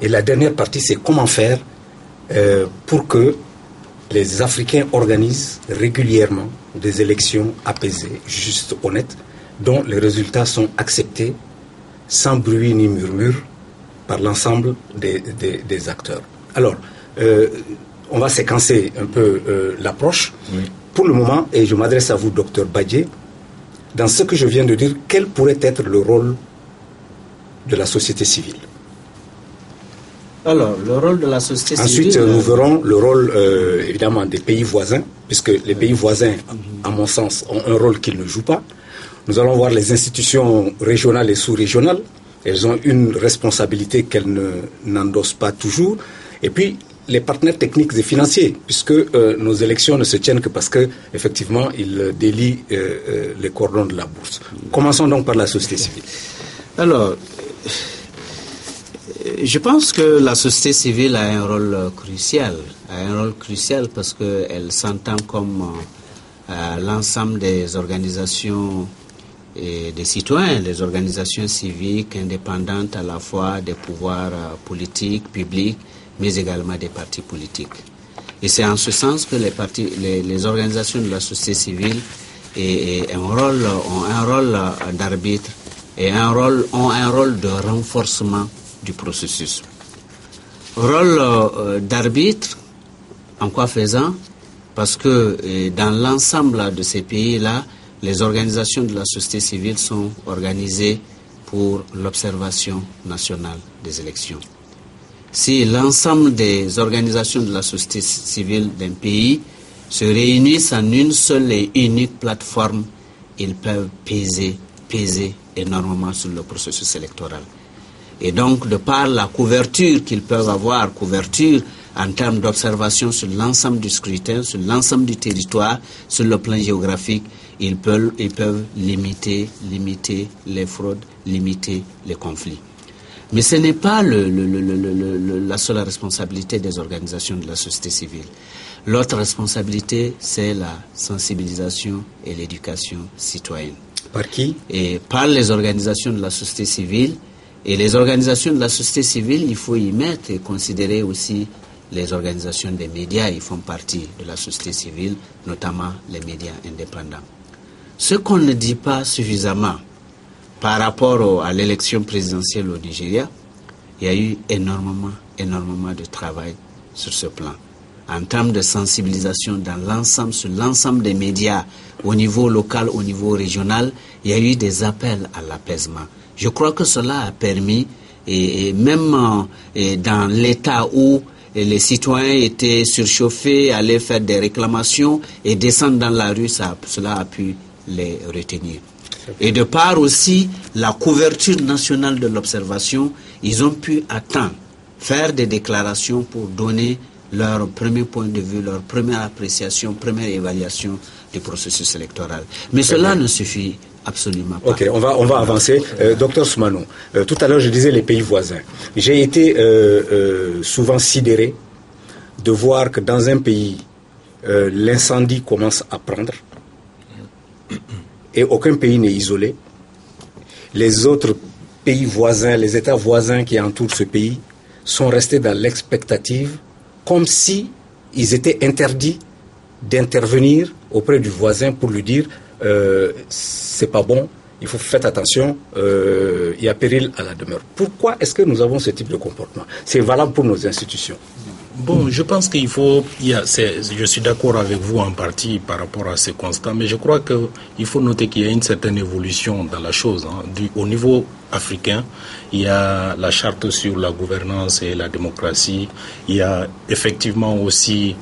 Et la dernière partie, c'est comment faire pour que les Africains organisent régulièrement des élections apaisées, justes, honnêtes, dont les résultats sont acceptés sans bruit ni murmure par l'ensemble des acteurs. Alors, on va séquencer un peu l'approche. Oui. Pour le moment, et je m'adresse à vous, Dr Badjé, dans ce que je viens de dire, quel pourrait être le rôle de la société civile? Alors, le rôle de la société civile... Ensuite, nous verrons le rôle, évidemment, des pays voisins, puisque les pays voisins, à mon sens, ont un rôle qu'ils ne jouent pas. Nous allons voir les institutions régionales et sous-régionales. Elles ont une responsabilité qu'elles n'endossent pas toujours. Et puis, les partenaires techniques et financiers, puisque nos élections ne se tiennent que parce que, effectivement, ils délient les cordons de la bourse. Commençons donc par la société civile. Alors, je pense que la société civile a un rôle crucial. Parce qu'elle s'entend comme l'ensemble des organisations et des citoyens, des organisations civiques indépendantes à la fois des pouvoirs politiques, publics, mais également des partis politiques. Et c'est en ce sens que les organisations de la société civile ont un rôle d'arbitre et ont un rôle de renforcement du processus. Rôle d'arbitre, en quoi faisant? Parce que dans l'ensemble de ces pays-là, les organisations de la société civile sont organisées pour l'observation nationale des élections. Si l'ensemble des organisations de la société civile d'un pays se réunissent en une seule et unique plateforme, ils peuvent peser énormément sur le processus électoral. Et donc, de par la couverture qu'ils peuvent avoir, couverture en termes d'observation sur l'ensemble du scrutin, sur l'ensemble du territoire, sur le plan géographique, ils peuvent limiter les fraudes, limiter les conflits. Mais ce n'est pas la seule responsabilité des organisations de la société civile. L'autre responsabilité, c'est la sensibilisation et l'éducation citoyenne. Par qui? Et par les organisations de la société civile. Et les organisations de la société civile, il faut y mettre et considérer aussi les organisations des médias. Ils font partie de la société civile, notamment les médias indépendants. Ce qu'on ne dit pas suffisamment par rapport à l'élection présidentielle au Nigeria, il y a eu énormément de travail sur ce plan. En termes de sensibilisation sur l'ensemble des médias, au niveau local, au niveau régional, il y a eu des appels à l'apaisement. Je crois que cela a permis, et même dans l'état où les citoyens étaient surchauffés, allaient faire des réclamations et descendre dans la rue, cela a pu les retenir. Et de part aussi la couverture nationale de l'observation, ils ont pu attendre, faire des déclarations pour donner leur premier point de vue, leur première appréciation, première évaluation du processus électoral. Mais cela ne suffit absolument pas. Ok, on va avancer. Docteur Soumano, tout à l'heure je disais les pays voisins. J'ai été souvent sidéré de voir que dans un pays, l'incendie commence à prendre et aucun pays n'est isolé. Les autres pays voisins, les États voisins qui entourent ce pays sont restés dans l'expectative comme si ils étaient interdits d'intervenir auprès du voisin pour lui dire c'est pas bon, il faut faire attention, il y a péril à la demeure. Pourquoi est-ce que nous avons ce type de comportement? C'est valable pour nos institutions. Bon, je pense qu'il faut, je suis d'accord avec vous en partie par rapport à ces constats, mais je crois qu'il faut noter qu'il y a une certaine évolution dans la chose. Au niveau africain, il y a la charte sur la gouvernance et la démocratie. Il y a effectivement aussi,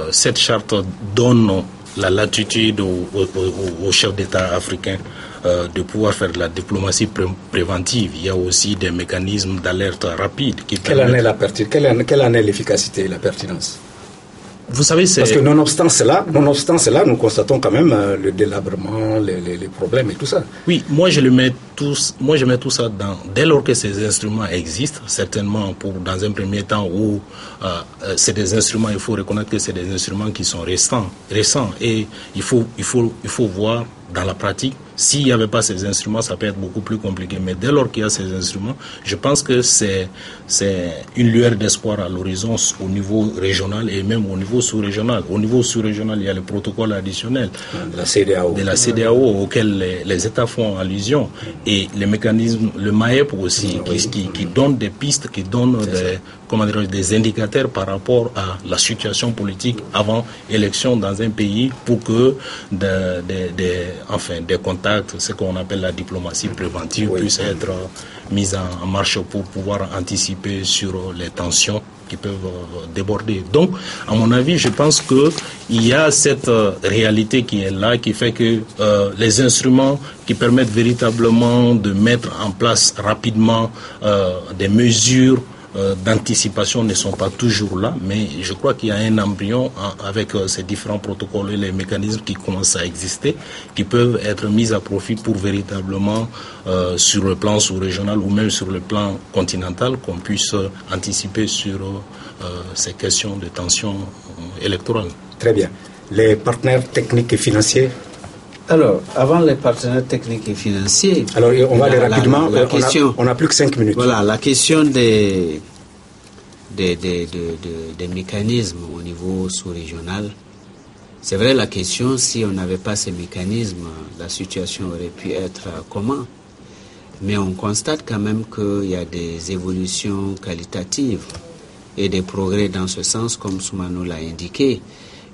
cette charte donne la latitude aux chefs d'État africains de pouvoir faire de la diplomatie préventive. Il y a aussi des mécanismes d'alerte rapide qui permettent... Quelle en est l'efficacité et la pertinence? Vous savez, parce que nonobstant cela, nous constatons quand même le délabrement, les problèmes et tout ça. Oui, moi je mets tout ça dès lors que ces instruments existent, certainement dans un premier temps où c'est des instruments, il faut reconnaître que c'est des instruments qui sont récents et il faut voir dans la pratique. S'il n'y avait pas ces instruments, ça peut être beaucoup plus compliqué. Mais dès lors qu'il y a ces instruments, je pense que c'est une lueur d'espoir à l'horizon au niveau régional et même au niveau sous-régional. Au niveau sous-régional, il y a le protocole additionnel de la CEDEAO auquel les États font allusion. Et les mécanismes, le MAEP aussi, qui donne des pistes, qui donne des indicateurs par rapport à la situation politique avant élection dans un pays pour que des contacts, ce qu'on appelle la diplomatie préventive, puisse être mise en marche pour pouvoir anticiper sur les tensions qui peuvent déborder. Donc, à mon avis, je pense qu'il y a cette réalité qui est là, qui fait que les instruments qui permettent véritablement de mettre en place rapidement des mesures d'anticipation ne sont pas toujours là, mais je crois qu'il y a un embryon avec ces différents protocoles et les mécanismes qui commencent à exister, qui peuvent être mis à profit pour véritablement, sur le plan sous-régional ou même sur le plan continental, qu'on puisse anticiper sur ces questions de tension électorale. Très bien. Les partenaires techniques et financiers? Alors, avant les partenaires techniques et financiers... Alors, on va aller rapidement. On n'a plus que 5 minutes. Voilà, la question des mécanismes au niveau sous-régional. C'est vrai, la question, si on n'avait pas ces mécanismes, la situation aurait pu être comment? Mais on constate quand même qu'il y a des évolutions qualitatives et des progrès dans ce sens, comme Soumano l'a indiqué.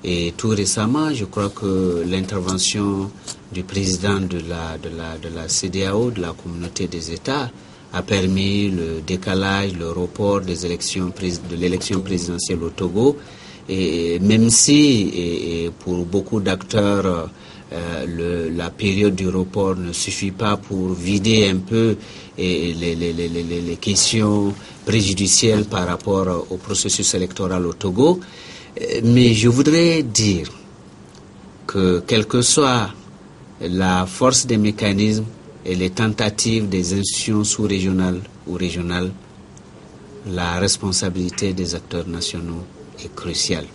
Et tout récemment, je crois que l'intervention du président de la CEDEAO, de la communauté des États, a permis le décalage, le report des élections, de l'élection présidentielle au Togo. Et même si, pour beaucoup d'acteurs, la période du report ne suffit pas pour vider un peu les questions préjudicielles par rapport au processus électoral au Togo. Mais je voudrais dire que quelle que soit la force des mécanismes et les tentatives des institutions sous-régionales ou régionales, la responsabilité des acteurs nationaux est cruciale.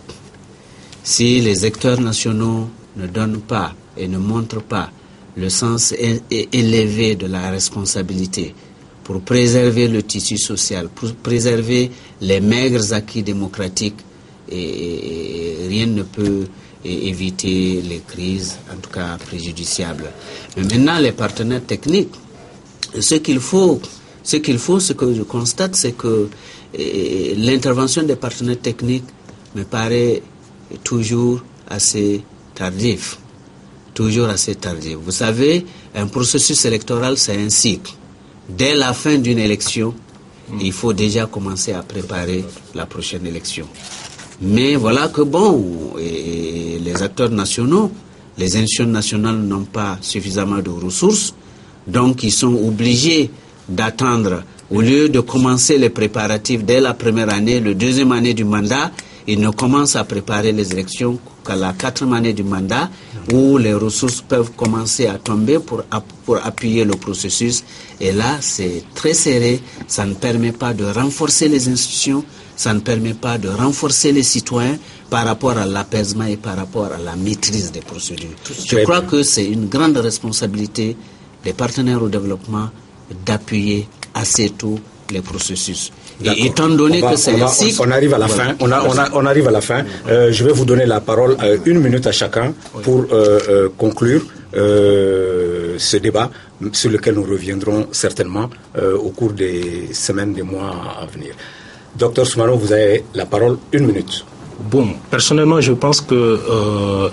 Si les acteurs nationaux ne donnent pas et ne montrent pas le sens élevé de la responsabilité pour préserver le tissu social, pour préserver les maigres acquis démocratiques, et rien ne peut éviter les crises, en tout cas préjudiciables. Mais maintenant, les partenaires techniques, ce qu'il faut, ce que je constate, c'est que l'intervention des partenaires techniques me paraît toujours assez tardif. Toujours assez tardif. Vous savez, un processus électoral, c'est un cycle. Dès la fin d'une élection, il faut déjà commencer à préparer la prochaine élection. Mais voilà que les acteurs nationaux, les institutions nationales n'ont pas suffisamment de ressources, donc ils sont obligés d'attendre, au lieu de commencer les préparatifs dès la première année, la deuxième année du mandat, ils ne commencent à préparer les élections qu'à la 4e année du mandat, où les ressources peuvent commencer à tomber pour appuyer le processus. Et là, c'est très serré, ça ne permet pas de renforcer les institutions, ça ne permet pas de renforcer les citoyens par rapport à l'apaisement et par rapport à la maîtrise des procédures. Je crois que c'est une grande responsabilité des partenaires au développement d'appuyer assez tôt les processus. Et étant donné que c'est un cycle... On arrive à la fin. On arrive à la fin. Je vais vous donner la parole 1 minute à chacun pour conclure ce débat sur lequel nous reviendrons certainement au cours des semaines, des mois à venir. Docteur Soumano, vous avez la parole 1 minute. Bon, personnellement, je pense que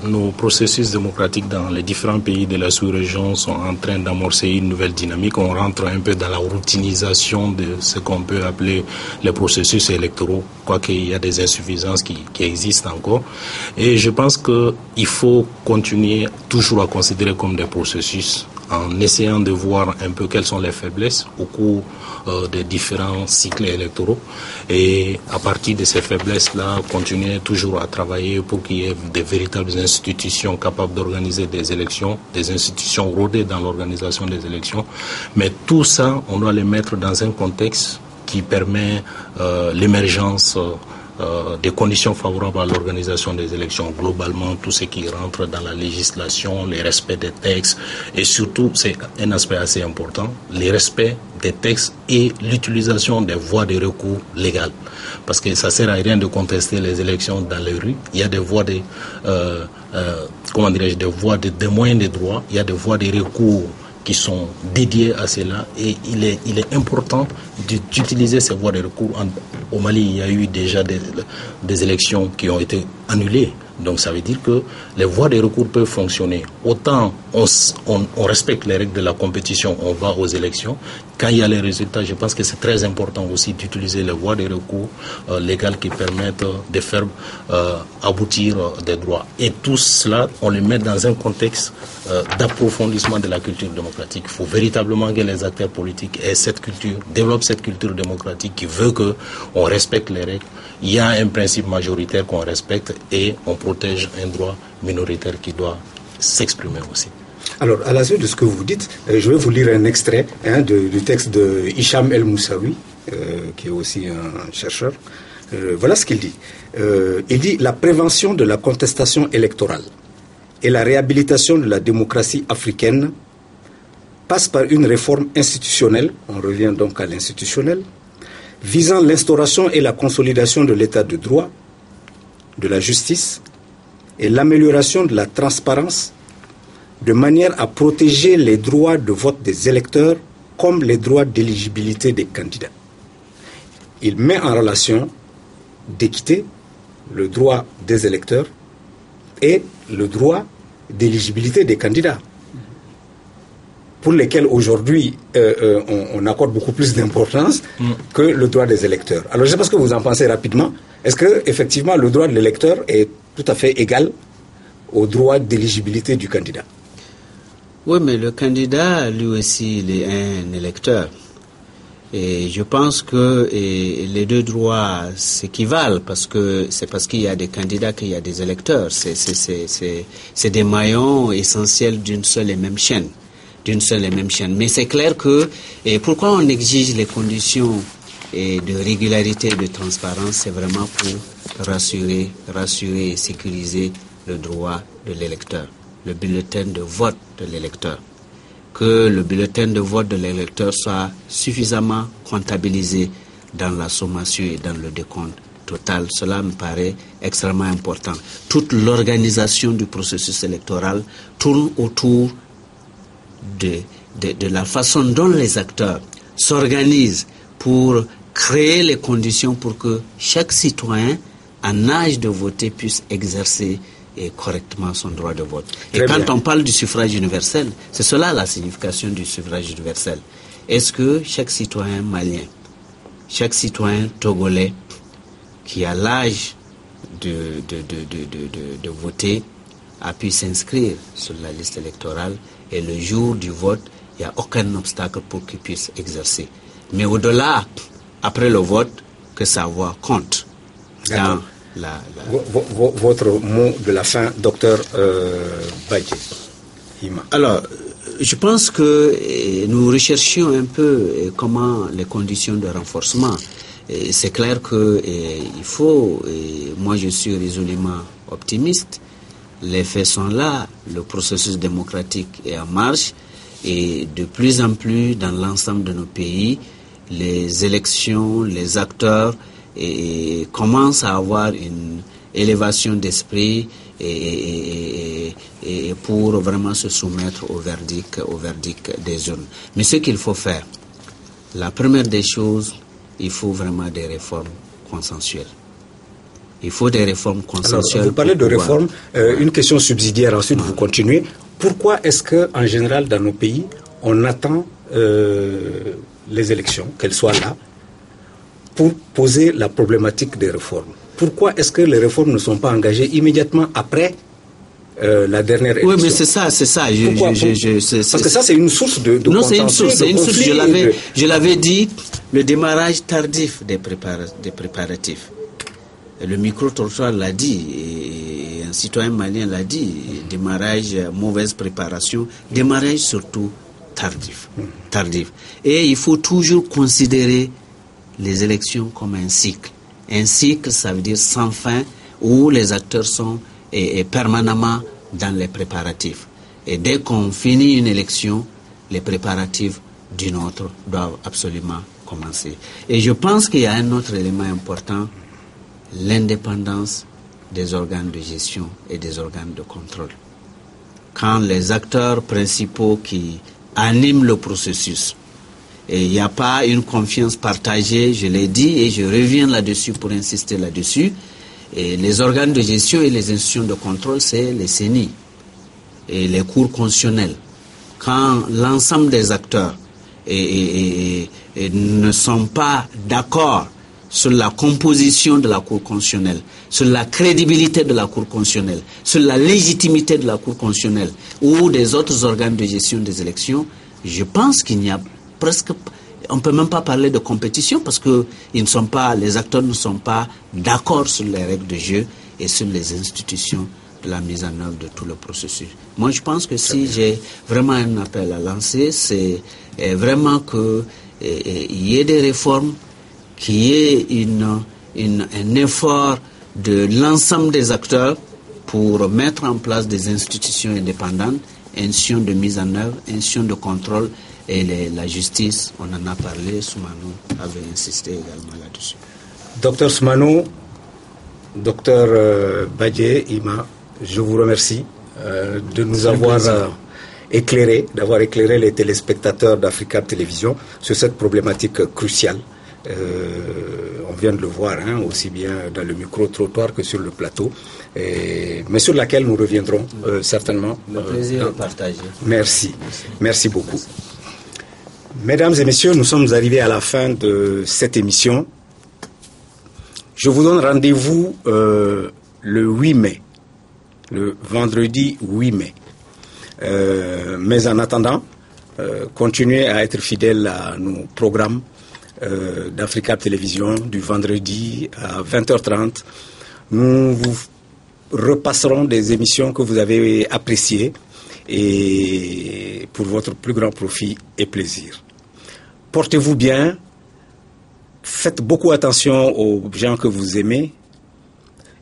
nos processus démocratiques dans les différents pays de la sous-région sont en train d'amorcer une nouvelle dynamique. On rentre un peu dans la routinisation de ce qu'on peut appeler les processus électoraux, quoique il y a des insuffisances qui existent encore. Et je pense qu'il faut continuer toujours à considérer comme des processus en essayant de voir un peu quelles sont les faiblesses au cours des différents cycles électoraux et à partir de ces faiblesses-là, continuer toujours à travailler pour qu'il y ait des véritables institutions capables d'organiser des élections, des institutions rodées dans l'organisation des élections. Mais tout ça, on doit les mettre dans un contexte qui permet l'émergence des conditions favorables à l'organisation des élections. Globalement, tout ce qui rentre dans la législation, le respect des textes et surtout, c'est un aspect assez important, le respect des textes et l'utilisation des voies de recours légales. Parce que ça ne sert à rien de contester les élections dans les rues. Il y a des voies des moyens de droit, il y a des voies de recours qui sont dédiés à cela et il est important d'utiliser ces voies de recours. Au Mali, il y a eu déjà des élections qui ont été annulées. Donc ça veut dire que les voies de recours peuvent fonctionner. Autant on respecte les règles de la compétition, on va aux élections. Quand il y a les résultats, je pense que c'est très important aussi d'utiliser les voies de recours légales qui permettent de faire aboutir des droits. Et tout cela, on le met dans un contexte d'approfondissement de la culture démocratique. Il faut véritablement que les acteurs politiques aient cette culture, développent cette culture démocratique qui veut qu'on respecte les règles. Il y a un principe majoritaire qu'on respecte et on protège un droit minoritaire qui doit s'exprimer aussi. Alors, à la suite de ce que vous dites, je vais vous lire un extrait du texte de Hicham El Moussaoui, qui est aussi un chercheur. Voilà ce qu'il dit. Il dit « La prévention de la contestation électorale et la réhabilitation de la démocratie africaine passe par une réforme institutionnelle, on revient donc à l'institutionnel, visant l'instauration et la consolidation de l'état de droit, de la justice et l'amélioration de la transparence de manière à protéger les droits de vote des électeurs comme les droits d'éligibilité des candidats. » Il met en relation d'équité le droit des électeurs et le droit d'éligibilité des candidats, pour lesquels aujourd'hui on accorde beaucoup plus d'importance que le droit des électeurs. Alors je ne sais pas ce que vous en pensez rapidement. Est-ce que effectivement le droit de l'électeur est tout à fait égal au droit d'éligibilité du candidat? Oui, mais le candidat, lui aussi, il est un électeur. Et je pense que les deux droits s'équivalent parce qu'il y a des candidats qu'il y a des électeurs. C'est des maillons essentiels d'une seule et même chaîne. Mais c'est clair que pourquoi on exige les conditions de régularité et de transparence, c'est vraiment pour rassurer et sécuriser le droit de l'électeur, le bulletin de vote de l'électeur. Que le bulletin de vote de l'électeur soit suffisamment comptabilisé dans la sommation et dans le décompte total. Cela me paraît extrêmement important. Toute l'organisation du processus électoral tourne autour de la façon dont les acteurs s'organisent pour créer les conditions pour que chaque citoyen en âge de voter puisse exercer correctement son droit de vote. Et quand on parle du suffrage universel, c'est cela la signification du suffrage universel. Est-ce que chaque citoyen malien, chaque citoyen togolais qui a l'âge de voter a pu s'inscrire sur la liste électorale et le jour du vote, il n'y a aucun obstacle pour qu'il puisse exercer. Mais au-delà, après le vote, que sa voix compte dans Votre mot de la fin, docteur Badji. Alors, je pense que nous recherchions un peu comment les conditions de renforcement. C'est clair qu'il faut, moi je suis résolument optimiste, les faits sont là, le processus démocratique est en marche et de plus en plus dans l'ensemble de nos pays, les élections, les acteurs commencent à avoir une élévation d'esprit et pour vraiment se soumettre au verdict des urnes. Mais ce qu'il faut faire, la première des choses, il faut vraiment des réformes consensuelles. Il faut des réformes consensuelles. Alors, vous parlez de réformes, une question subsidiaire, ensuite vous continuez. Pourquoi est-ce qu'en général dans nos pays, on attend les élections, qu'elles soient là, pour poser la problématique des réformes? Pourquoi est-ce que les réformes ne sont pas engagées immédiatement après la dernière élection. Oui, mais c'est ça. Parce que ça, c'est une source de non, c'est une source. Je l'avais dit, le démarrage tardif des préparatifs. Le micro-trottoir l'a dit, et un citoyen malien l'a dit, démarrage, mauvaise préparation, démarrage surtout tardif. Et il faut toujours considérer les élections comme un cycle. Un cycle, ça veut dire sans fin, où les acteurs sont permanemment dans les préparatifs. Et dès qu'on finit une élection, les préparatifs d'une autre doivent absolument commencer. Et je pense qu'il y a un autre élément important, l'indépendance des organes de gestion et des organes de contrôle. Quand les acteurs principaux qui animent le processus, et il n'y a pas une confiance partagée, je l'ai dit, et je reviens là-dessus pour insister là-dessus, et les organes de gestion et les institutions de contrôle, c'est les CENI et les cours constitutionnels. Quand l'ensemble des acteurs ne sont pas d'accord sur la composition de la Cour constitutionnelle, sur la crédibilité de la Cour constitutionnelle, sur la légitimité de la Cour constitutionnelle ou des autres organes de gestion des élections, je pense qu'il n'y a presque... On ne peut même pas parler de compétition parce que les acteurs ne sont pas d'accord sur les règles de jeu et sur les institutions de la mise en œuvre de tout le processus. Moi, je pense que si j'ai vraiment un appel à lancer, c'est vraiment qu'il y ait des réformes, qu'il y ait un effort de l'ensemble des acteurs pour mettre en place des institutions indépendantes, institutions de mise en œuvre, institutions de contrôle et la justice. On en a parlé, Soumano avait insisté également là-dessus. Docteur Soumano, docteur Badje, Ima, je vous remercie de nous avoir d'avoir éclairé les téléspectateurs d'Africa Télévision sur cette problématique cruciale. On vient de le voir, aussi bien dans le micro-trottoir que sur le plateau, mais sur laquelle nous reviendrons certainement. Le plaisir est partagé. Merci beaucoup. Mesdames et messieurs, nous sommes arrivés à la fin de cette émission. Je vous donne rendez-vous le 8 mai, le vendredi 8 mai. Mais en attendant, continuez à être fidèles à nos programmes d'Africa Télévision du vendredi à 20h30. Nous vous repasserons des émissions que vous avez appréciées et pour votre plus grand profit et plaisir. Portez-vous bien, faites beaucoup attention aux gens que vous aimez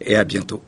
et à bientôt.